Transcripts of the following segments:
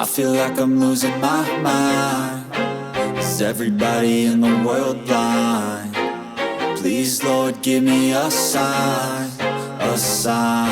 I feel like I'm losing my mind. Is everybody in the world blind? Please, Lord, give me a sign, a sign.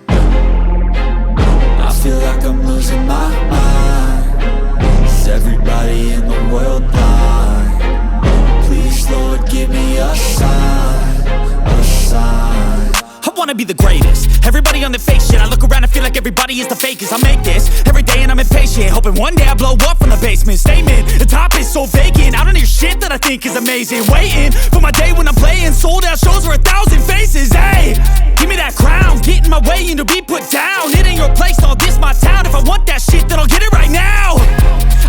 I feel like I'm losing my mind. Is everybody in the world blind? Please, Lord, give me a sign, a sign. I wanna be the greatest. Everybody on the fake shit. I look around and feel like everybody is the fakest. I make this every day and I'm impatient, hoping one day I blow up from the basement. Statement, the top is so vacant. I don't hear shit that I think is amazing. Waiting for my day when I'm playing sold out shows for 1,000 faces. Hey, give me that crown, get in my way and to be put down. It ain't your place, all this my town. If I want that shit, then I'll get it right now.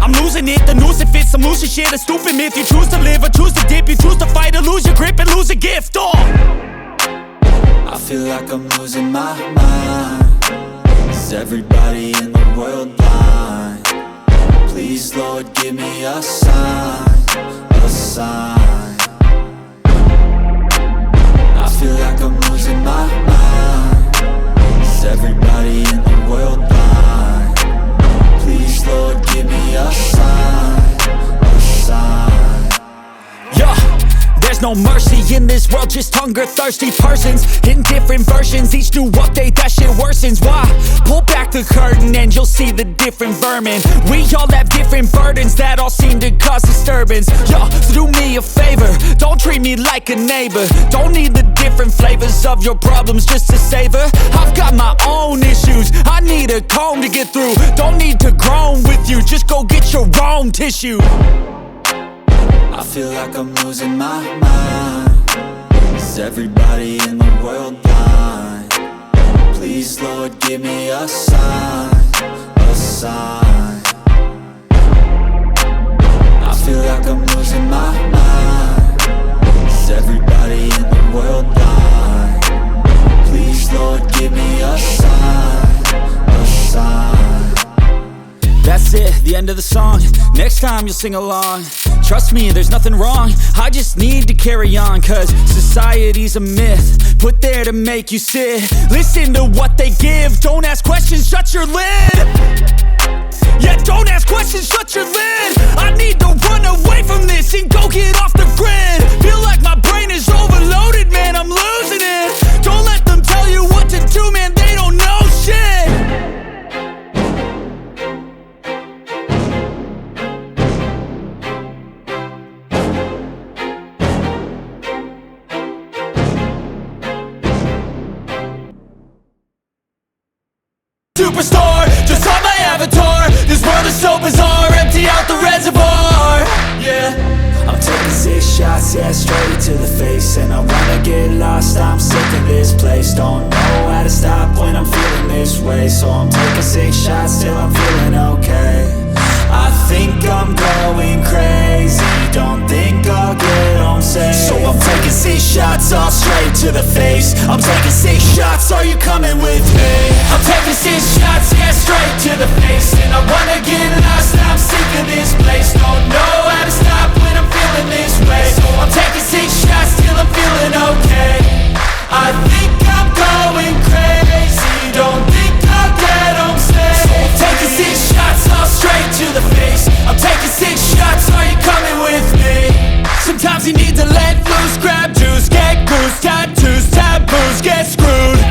I'm losing it, the noose it fits. I'm losing shit, a stupid myth. You choose to live or choose to dip. You choose to fight or lose your grip and lose a gift. I feel like I'm losing my mind. Is everybody in the world blind? Please, Lord, give me a sign, a sign. I feel like I'm losing my mind. Is everybody in the world blind? Please, Lord, give me a sign, a sign. Yeah. There's no mercy in this world, just hunger-thirsty persons in different versions. Each new update, that shit worsens. Why? Pull back the curtain and you'll see the different vermin. We all have different burdens that all seem to cause disturbance. Yo, so do me a favor, don't treat me like a neighbor. Don't need the different flavors of your problems just to savor. I've got my own issues, I need a comb to get through. Don't need to groan with you, just go get your own tissue. I feel like I'm losing my mind. Is everybody in the world blind? Please, Lord, give me a sign, a sign. I feel like I'm losing my mind. Is everybody in the world blind? Please, Lord, give me a sign, a sign. That's it, the end of the song. Next time you'll sing along. Trust me, there's nothing wrong. I just need to carry on, cause society's a myth put there to make you sit. Listen to what they give. Don't ask questions, shut your lid. Yeah, don't ask questions, shut your lid. I need to run away from this and go get off the grid. Feel like my brain is overloaded, man, I'm losing it. Don't let them tell you what to do, man, they don't know shit. Superstar, just on my avatar. This world is so bizarre, empty out the reservoir. Yeah, I'm taking 6 shots, yeah, straight to the face. And I wanna get lost, I'm sick of this place. Don't know how to stop when I'm feeling this way. So I'm taking 6 shots till I'm feeling okay. I think I'm going crazy, don't think I'll get home safe. So I'm taking 6 shots, all straight to the face. I'm taking 6 shots, are you coming with me? I'm taking 6 shots, yeah, straight to the face. And I wanna get lost, I'm sick of this place. Don't know how to stop when I'm feeling this way. So I'm taking 6 shots till I'm feeling okay. I think I'm going crazy, don't think I'll get home safe. So I'm taking 6 shots, all straight to the face. I'm taking 6 shots, are you coming with me? Sometimes you need to let loose, grab juice, get goose, tattoos, taboos, get screwed.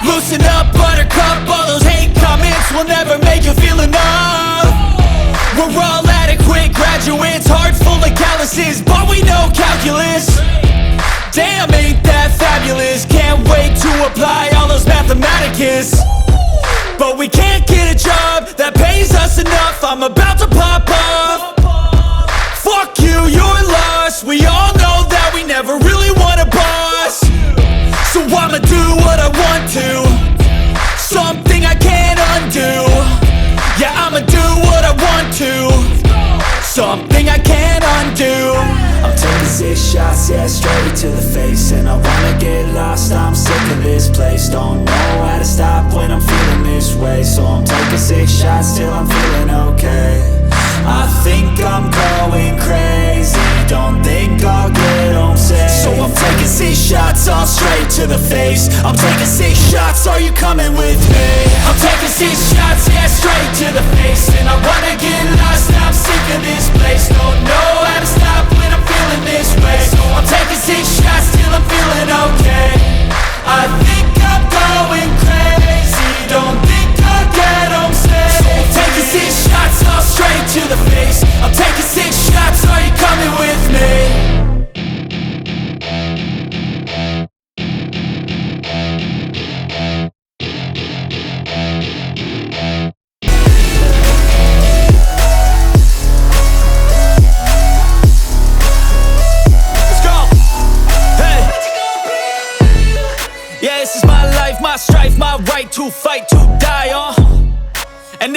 Loosen up, buttercup, all those hate comments will never make you feel enough. We're all adequate graduates, heart full of calluses, but we know calculus. Damn, ain't that fabulous? Can't wait to apply all those mathematicus. But we can't get a job that pays us enough. I'm about to pop off. Fuck you, you're lost. We all know that we never really want a boss. So I'ma do what I want to, something I can't undo. Yeah, I'ma do what I want to, something I can't undo. I'm taking 6 shots, yeah, straight to the face. And I wanna get lost, I'm sick of this place. Don't know how to stop when I'm feeling this way. So I'm taking 6 shots till I'm feeling okay. I think I'm going crazy, don't think I'll get home safe. So I'm taking 6 shots, all straight to the face. I'm taking 6 shots, are you coming with me? I'm taking 6 shots, yeah, straight to the face.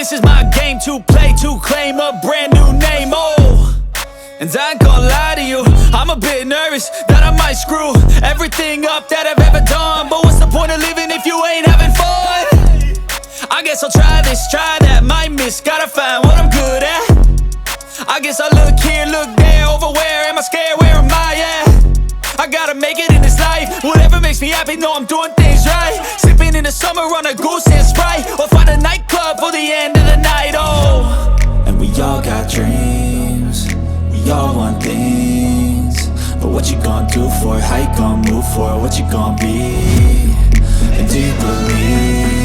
this is my game to play, to claim a brand new name, oh. And I ain't gonna lie to you, I'm a bit nervous that I might screw everything up that I've ever done. But what's the point of living if you ain't having fun? I guess I'll try this, try that, might miss, gotta find what I'm good at. I guess I look here, look there, over where am I scared, where am I at? I gotta make it in this life, whatever makes me happy, know I'm doing things right. Sipping in the summer on a goose and Sprite, or find a nightclub for the end of the night, oh. And we all got dreams, we all want things, but what you gonna do for it, how you gonna move for it, what you gonna be? And do you believe